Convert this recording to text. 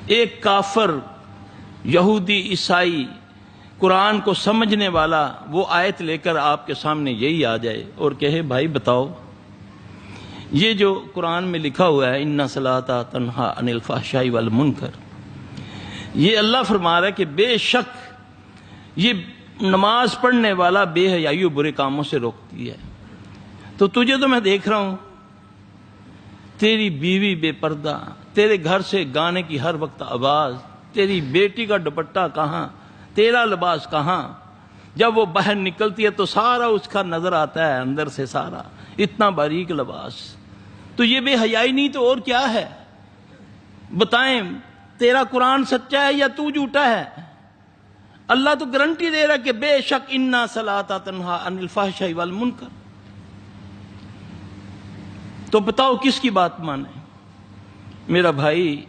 ایک کافر یہودی عیسائی قرآن کو سمجھنے والا وہ آیت لے کر آپ کے سامنے یہی آ جائے اور کہے بھائی بتاؤ یہ جو قرآن میں لکھا ہوا ہے اِنَّ الصَّلَاةَ تَنْہَىٰ عَنِ الْفَحْشَاءِ وَالْمُنکَرِ، یہ اللہ فرما رہا ہے کہ بے شک یہ نماز پڑھنے والا بے حیائی و برے کاموں سے روکتی ہے۔ تو تجھے تو میں دیکھ رہا ہوں، تیری بیوی بے پردہ، تیرے گھر سے گانے کی ہر وقت آواز، تیری بیٹی کا دوپٹہ کہاں، تیرا لباس کہاں، جب وہ باہر نکلتی ہے تو سارا اس کا نظر آتا ہے اندر سے، سارا اتنا باریک لباس۔ تو یہ بے حیائی نہیں تو اور کیا ہے؟ بتائیں تیرا قرآن سچا ہے یا تو جھوٹا ہے؟ اللہ تو گارنٹی دے رہا کہ بے شک اِنَّ الصَّلَاةَ تَنْہَىٰ عَنِ الْفَحْشَاءِ وَالْمُنکَرِ۔ تو بتاؤ کس کی بات مانے؟ میرا بھائی